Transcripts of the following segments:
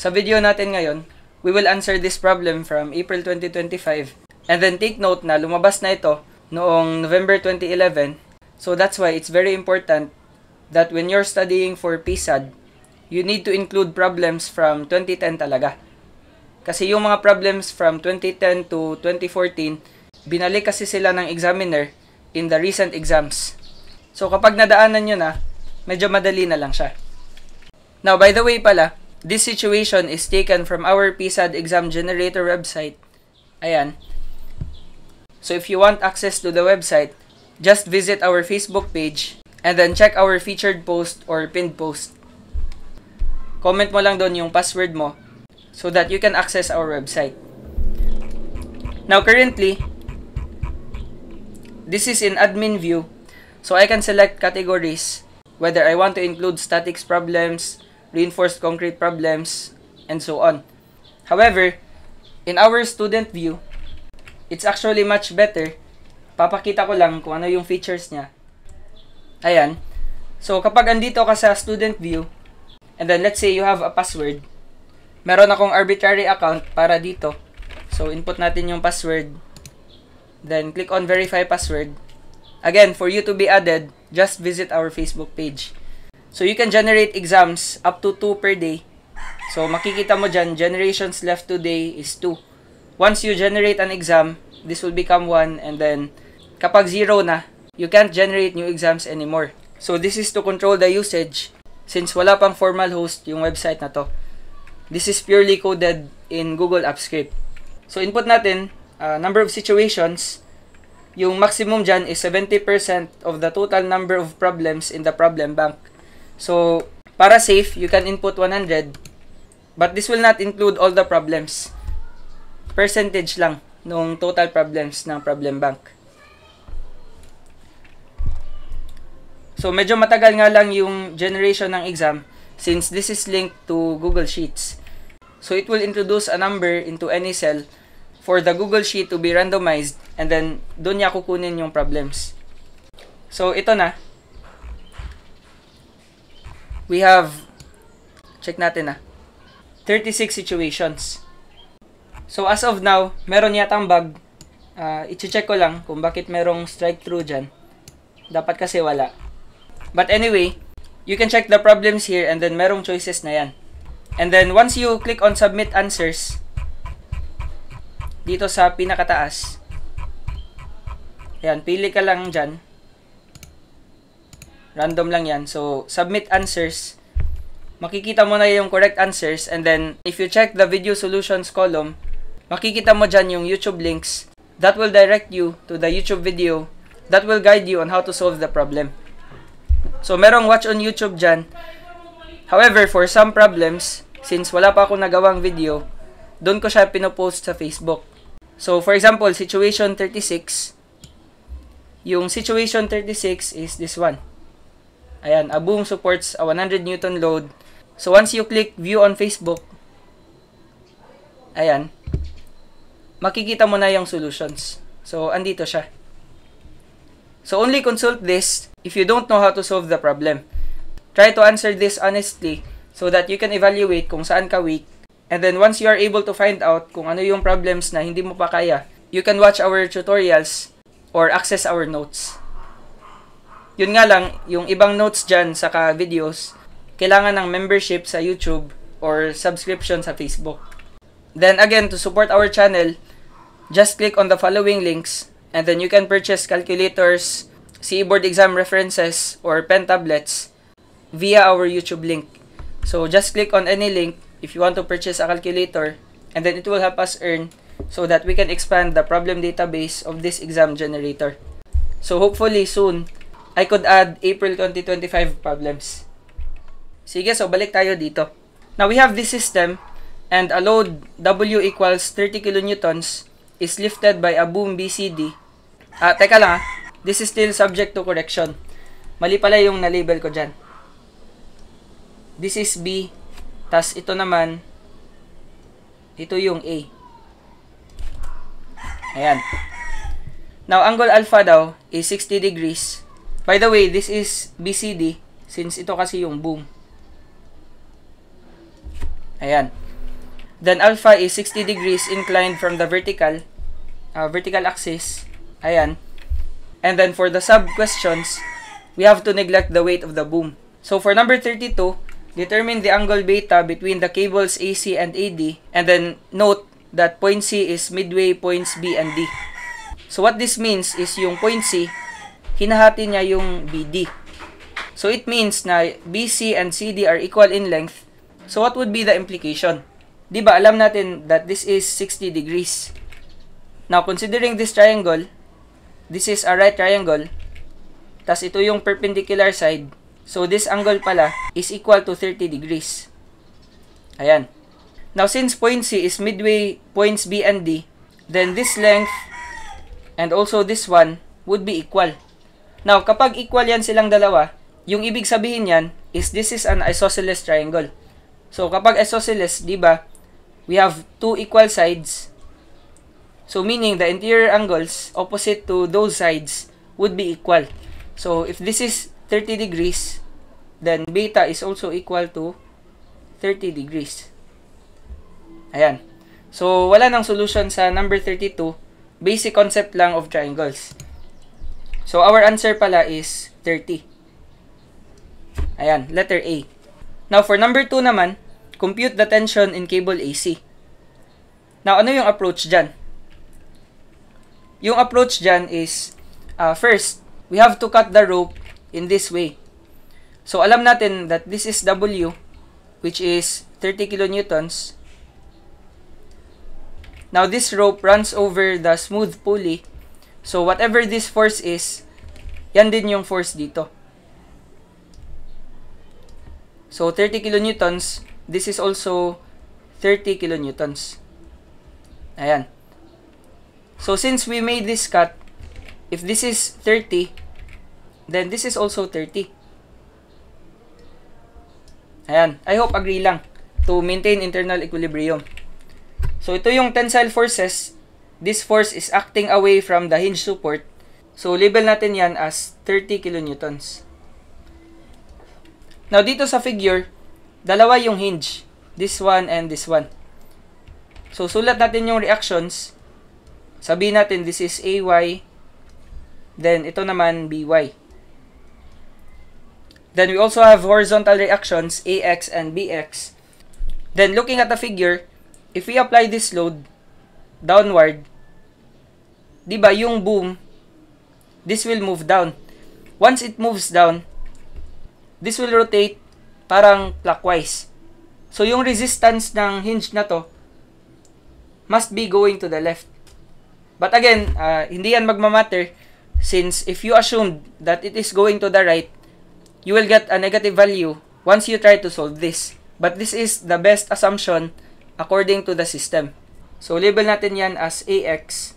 Sa video natin ngayon, we will answer this problem from April 2025. And then take note na lumabas na ito noong November 2011. So that's why it's very important that when you're studying for PSAD, you need to include problems from 2010 talaga. Kasi yung mga problems from 2010 to 2014, binalik kasi sila ng examiner in the recent exams. So kapag nadaanan nyo na, medyo madali na lang siya. Now, by the way pala, this situation is taken from our PSAD exam generator website. Ayan. So if you want access to the website, just visit our Facebook page and then check our featured post or pinned post. Comment mo lang doon yung password mo so that you can access our website. Now currently, this is in admin view. So I can select categories, whether I want to include statics problems, reinforced concrete problems, and so on. However, in our student view, it's actually much better. Papakita ko lang kung ano yung features niya. Ayan. So kapag andito ka sa student view, and then let's say you have a password, meron akong arbitrary account para dito. So input natin yung password, then click on verify password. Again, for you to be added, just visit our Facebook page. So you can generate exams up to 2 per day. So makikita mo dyan, generations left today is 2. Once you generate an exam, this will become 1, and then kapag 0 na, you can't generate new exams anymore. So this is to control the usage since wala pang formal host yung website na to. This is purely coded in Google Apps Script. So input natin, number of situations. Yung maximum dyan is 70% of the total number of problems in the problem bank. So, para safe, you can input 100. But this will not include all the problems. Percentage lang nung total problems ng problem bank. So, medyo matagal nga lang yung generation ng exam since this is linked to Google Sheets. So, it will introduce a number into any cell for the Google Sheet to be randomized, and then doon niya kukunin yung problems. So, ito na. We have, check natin 36 situations. So, as of now, meron yatang bug. I-check ko lang kung bakit merong strike through dyan. Dapat kasi wala. But anyway, you can check the problems here and then merong choices na yan. And then, once you click on submit answers, dito sa pinakataas, yan, pili ka lang dyan. Random lang yan. So, submit answers. Makikita mo na yung correct answers. And then, if you check the video solutions column, makikita mo dyan yung YouTube links. That will direct you to the YouTube video that will guide you on how to solve the problem. So, merong watch on YouTube dyan. However, for some problems, since wala pa akong nagawang video, doon ko siya pinopost sa Facebook. So, for example, situation 36. Yung situation 36 is this one. Ayan, a boom supports a 100 Newton load. So, once you click view on Facebook, ayan, makikita mo na yung solutions. So, andito siya. So, only consult this if you don't know how to solve the problem. Try to answer this honestly so that you can evaluate kung saan ka weak. And then, once you are able to find out kung ano yung problems na hindi mo pa kaya, you can watch our tutorials or access our notes. Yun nga lang, yung ibang notes dyan sa videos, kailangan ng membership sa YouTube or subscription sa Facebook. Then again, to support our channel, just click on the following links and then you can purchase calculators, CE board exam references, or pen tablets via our YouTube link. So just click on any link if you want to purchase a calculator, and then it will help us earn so that we can expand the problem database of this exam generator. So hopefully soon, I could add April 2025 problems. Sige, so balik tayo dito. Now we have this system, and a load W equals 30 kilonewtons is lifted by a boom BCD. Teka lang this is still subject to correction. Mali pala yung na-label ko dyan. This is B, tas ito naman, ito yung A. Ayan. Now, angle alpha daw is 60 degrees. By the way, this is BCD since ito kasi yung boom. Ayan. Then alpha is 60 degrees inclined from the vertical axis. Ayan. And then for the sub-questions, we have to neglect the weight of the boom. So for number 32, determine the angle beta between the cables AC and AD, and then note that point C is midway points B and D. So what this means is yung point C, hinahati niya yung BD. So it means na BC and CD are equal in length. So what would be the implication? Diba alam natin that this is 60 degrees. Now considering this triangle, this is a right triangle, tas ito yung perpendicular side. So this angle pala is equal to 30 degrees. Ayan. Now since point C is midway points B and D, then this length and also this one would be equal. Now kapag equal yan silang dalawa, yung ibig sabihin yan is this is an isosceles triangle. So kapag isosceles, di ba, we have two equal sides. So meaning the interior angles opposite to those sides would be equal. So if this is 30 degrees, then beta is also equal to 30 degrees. Ayan. So wala nang solution sa number 32. Basic concept lang of triangles. So our answer pala is 30. Ayan, letter A. Now for number 2 naman, compute the tension in cable AC. Now ano yung approach dyan? Yung approach dyan is, first, we have to cut the rope in this way. So alam natin that this is W, which is 30 kilonewtons. Now this rope runs over the smooth pulley. So whatever this force is, yan din yung force dito. So 30 kilonewtons, this is also 30 kilonewtons. Ayan. So since we made this cut, if this is 30, then this is also 30. Ayan. I hope agree lang to maintain internal equilibrium. So ito yung tensile forces. This force is acting away from the hinge support. So label natin yan as 30 kilonewtons. Now dito sa figure, dalawa yung hinge. This one and this one. So sulat natin yung reactions. Sabihin natin this is AY. Then ito naman BY. Then we also have horizontal reactions AX and BX. Then looking at the figure, if we apply this load downward, di ba yung boom, this will move down. Once it moves down, this will rotate parang clockwise. So yung resistance ng hinge na to must be going to the left. But again, hindi yan magmamatter since if you assume that it is going to the right, you will get a negative value once you try to solve this. But this is the best assumption according to the system. So label natin yan as AX.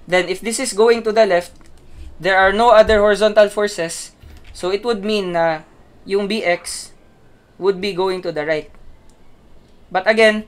Then if this is going to the left, there are no other horizontal forces. So it would mean na yung BX would be going to the right. But again,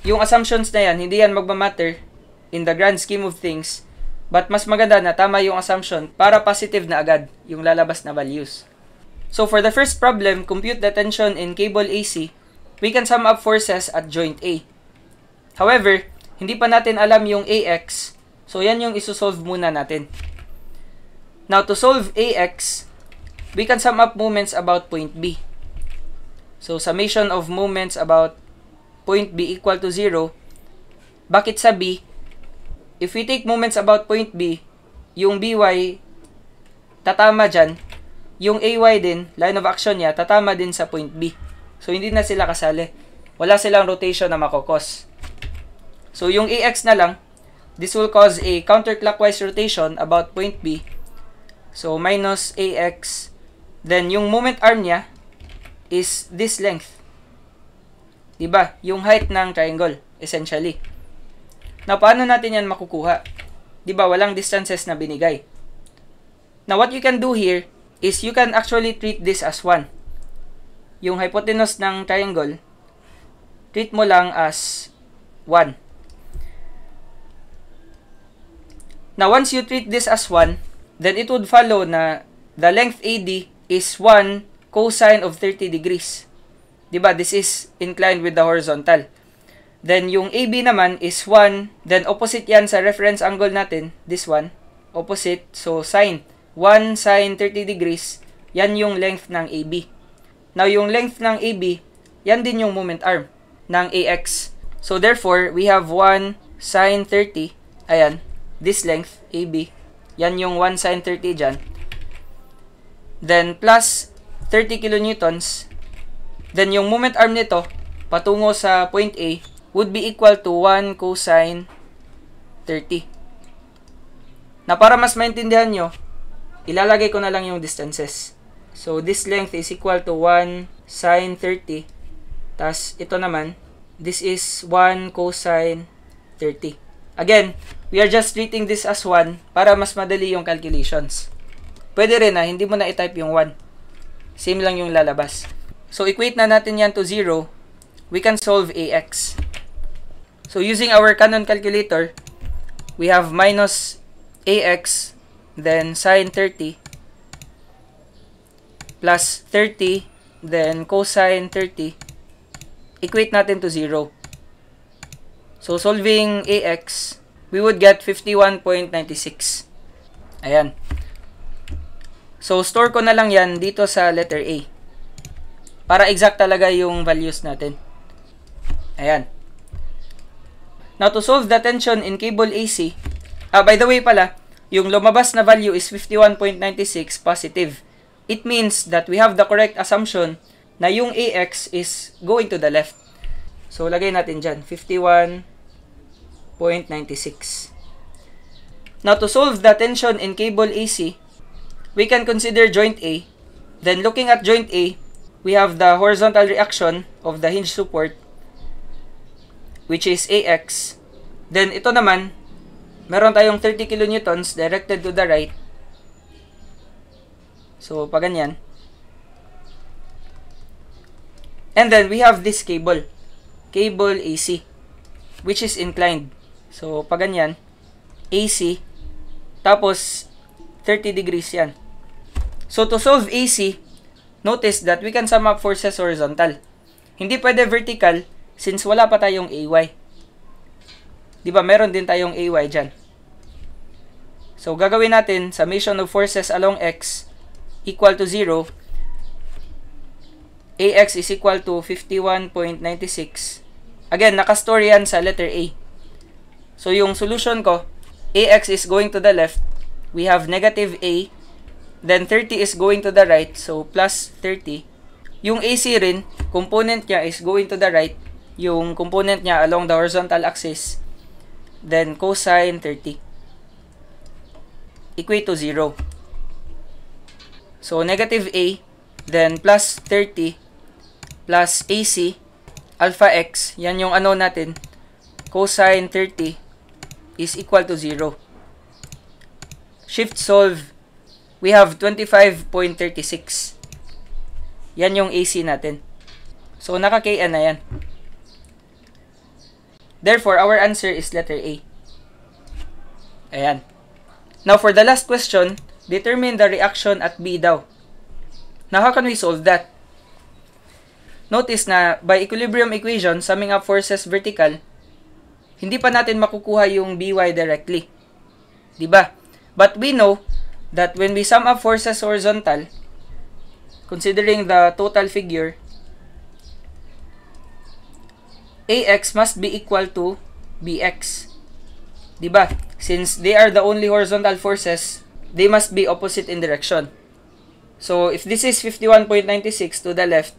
yung assumptions na yan, hindi yan magmamatter in the grand scheme of things. But mas maganda na tama yung assumption para positive na agad yung lalabas na values. So for the first problem, compute the tension in cable AC, we can sum up forces at joint A. However, hindi pa natin alam yung AX, so yan yung isosolve muna natin. Now to solve AX, we can sum up moments about point B. So summation of moments about point B equal to 0. Bakit sa B? If we take moments about point B, yung BY tatama dyan, yung AY din, line of action niya, tatama din sa point B. So hindi na sila kasali. Wala silang rotation na makokos. So yung AX na lang, this will cause a counterclockwise rotation about point B. So minus AX. Then yung moment arm niya is this length. Diba? Yung height ng triangle, essentially. Now, paano natin yan makukuha? Diba, walang distances na binigay. Now, what you can do here is you can actually treat this as 1. Yung hypotenuse ng triangle, treat mo lang as 1. Now, once you treat this as 1, then it would follow na the length AD is 1 cosine of 30 degrees. Diba? This is inclined with the horizontal. Then, yung AB naman is 1. Then, opposite yan sa reference angle natin. This one. Opposite. So, sine. 1 sine 30 degrees. Yan yung length ng AB. Now, yung length ng AB, yan din yung moment arm ng AX. So, therefore, we have 1 sine 30. Ayan. This length, AB. Yan yung 1 sine 30 dyan. Then, plus 30 kilonewtons. Then, yung moment arm nito, patungo sa point A, would be equal to 1 cosine 30. Na para mas maintindihan nyo, ilalagay ko na lang yung distances. So, this length is equal to 1 sine 30. Tas, ito naman, this is 1 cosine 30. Again, we are just treating this as 1 para mas madali yung calculations. Pwede rin na, hindi mo na i-type yung 1. Same lang yung lalabas. So, equate na natin yan to 0. We can solve AX. So, using our Canon calculator, we have minus AX, then sine 30, plus 30, then cosine 30. Equate natin to 0. So, solving AX, we would get 51.96. Ayan. So, store ko na lang yan dito sa letter A. Para exact talaga yung values natin. Ayan. Now, to solve the tension in cable AC, by the way pala, yung lumabas na value is 51.96 positive. It means that we have the correct assumption na yung AX is going to the left. So, lagay natin dyan, 51.96. Now, to solve the tension in cable AC, we can consider joint A. Then, looking at joint A, we have the horizontal reaction of the hinge support, which is AX. Then, ito naman, meron tayong 30 kilonewtons directed to the right. So, pa ganyan. And then, we have this cable. Cable AC, which is inclined. So, pa ganyan. AC. Tapos, 30 degrees yan. So, to solve AC, notice that we can sum up forces horizontal. Hindi pwede vertical, since wala pa tayong AY. Diba, meron din tayong AY dyan. So, gagawin natin, summation of forces along X equal to 0. AX is equal to 51.96. Again, nakastore yan sa letter A. So, yung solution ko, AX is going to the left. We have negative A. Then, 30 is going to the right. So, plus 30. Yung AC rin, component niya is going to the right. Yung component niya along the horizontal axis. Then, cosine 30. Equate to 0. So, negative A, then plus 30, plus AC, alpha x, yan yung ano natin, cosine 30 is equal to 0. Shift solve, we have 25.36. Yan yung AC natin. So, naka-KN na yan. Therefore, our answer is letter A. Ayan. Now, for the last question, determine the reaction at B daw. Now, how can we solve that? Notice na, by equilibrium equation, summing up forces vertical, hindi pa natin makukuha yung BY directly. Diba? But we know that when we sum up forces horizontal, considering the total figure, AX must be equal to BX. Diba? Since they are the only horizontal forces, they must be opposite in direction. So, if this is 51.96 to the left,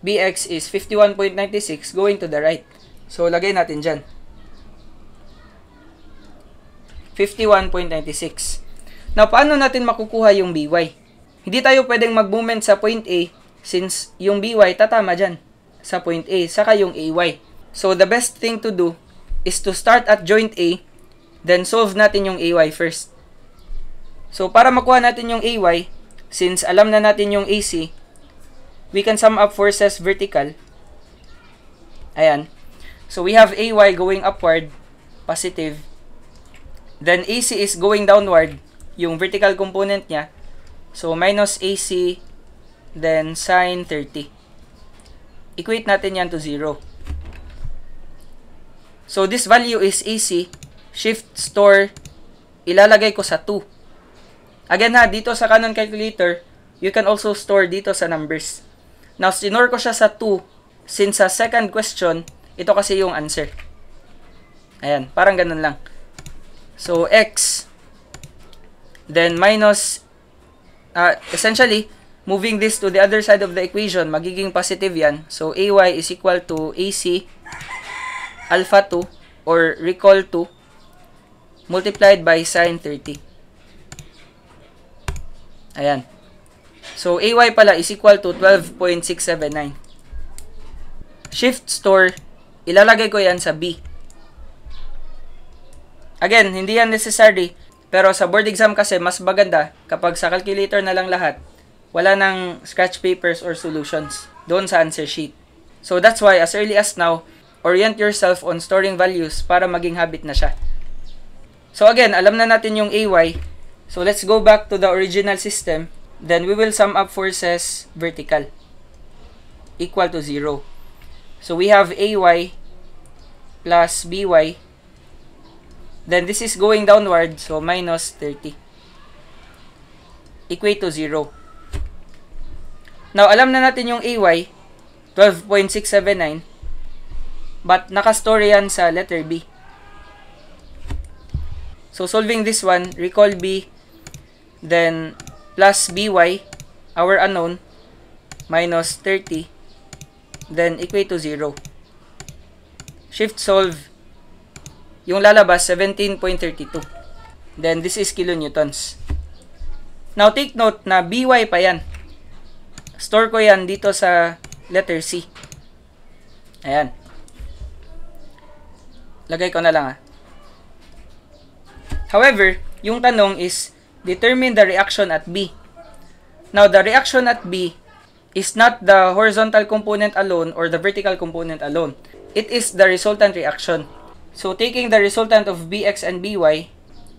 BX is 51.96 going to the right. So, lagay natin dyan. 51.96. Now, paano natin makukuha yung BY? Hindi tayo pwedeng mag-movement sa point A since yung BY tatama dyan sa point A, saka yung AY. So, the best thing to do is to start at joint A, then solve natin yung AY first. So, para makuha natin yung AY, since alam na natin yung AC, we can sum up forces vertical. Ayan. So, we have AY going upward, positive. Then, AC is going downward, yung vertical component niya. So, minus AC, then sine 30. Equate natin yan to 0. So, this value is AC. Shift store, ilalagay ko sa 2. Again ha, dito sa Canon Calculator, you can also store dito sa numbers. Now, sinore ko siya sa 2. Since sa second question, ito kasi yung answer. Ayan, parang ganun lang. So, x, then minus, essentially, moving this to the other side of the equation, magiging positive yan. So, ay is equal to AC alpha 2 or recall 2 multiplied by sine 30. Ayan. So, ay pala is equal to 12.679. Shift store, ilalagay ko yan sa B. Again, hindi yan necessary, pero sa board exam kasi mas maganda kapag sa calculator na lang lahat, wala nang scratch papers or solutions doon sa answer sheet. So, that's why as early as now, orient yourself on storing values para maging habit na siya. So again, alam na natin yung AY. So let's go back to the original system. Then we will sum up forces vertical equal to 0. So we have AY plus BY. Then this is going downward, so minus 30. Equate to 0. Now alam na natin yung AY, 12.679. But nakastore yan sa letter B. So solving this one, recall B, then plus BY, our unknown, minus 30, then equate to 0. Shift solve, yung lalabas 17.32. Then this is kilonewtons. Now take note na BY pa yan. Store ko yan dito sa letter C. Ayan. Lagay ko na lang However, yung tanong is, determine the reaction at B. Now, the reaction at B is not the horizontal component alone or the vertical component alone. It is the resultant reaction. So, taking the resultant of BX and BY,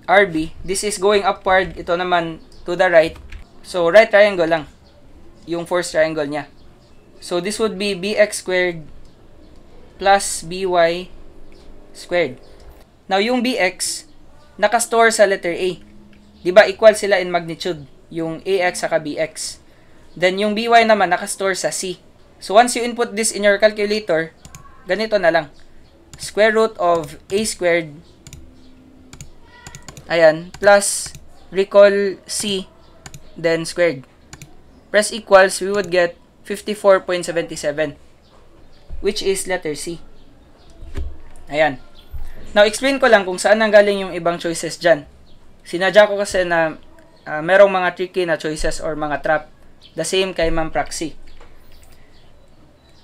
RB, this is going upward, ito naman to the right. So, right triangle lang, yung force triangle niya. So, this would be BX squared plus BY squared. Now, yung BX, nakastore sa letter A. Diba, equal sila in magnitude, yung AX saka BX. Then, yung BY naman, nakastore sa C. So, once you input this in your calculator, ganito na lang. Square root of A squared, ayan, plus recall C, then squared. Press equals, we would get 54.77, which is letter C. Ayan. Now, explain ko lang kung saan nanggaling yung ibang choices dyan. Sinadya ko kasi na merong mga tricky na choices or mga trap. The same kay Ma'am Praxi.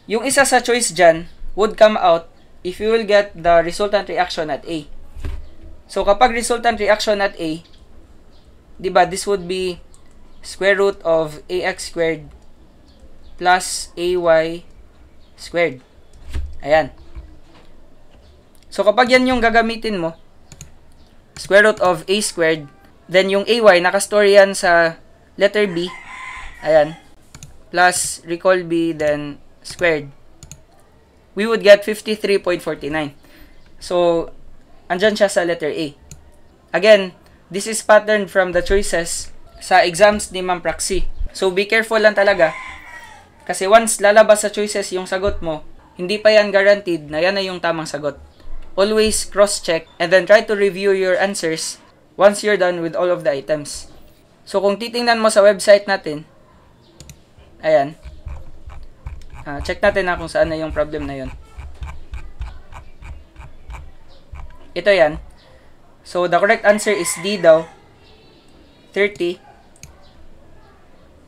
Yung isa sa choice dyan would come out if you will get the resultant reaction at A. So, kapag resultant reaction at A, diba, this would be square root of AX squared plus AY squared. Ayan. So, kapag yan yung gagamitin mo, square root of A squared, then yung AY, nakastore yan sa letter B, ayan, plus recall B, then squared, we would get 53.49. So, andyan siya sa letter A. Again, this is patterned from the choices sa exams ni Ma'am Praxi. So, be careful lang talaga. Kasi once lalabas sa choices yung sagot mo, hindi pa yan guaranteed na yan na yung tamang sagot. Always cross-check and then try to review your answers once you're done with all of the items. So, kung titingnan mo sa website natin, ayan, check natin na kung saan na yung problem na yun. Ito yan. So, the correct answer is D daw, 30.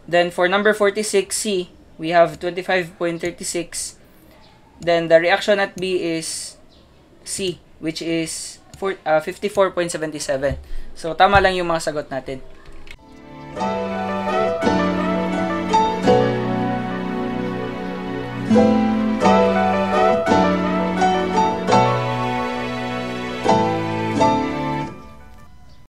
Then, for number 46C, we have 25.36. Then, the reaction at B is C, which is 54.77. So, tama lang yung mga sagot natin.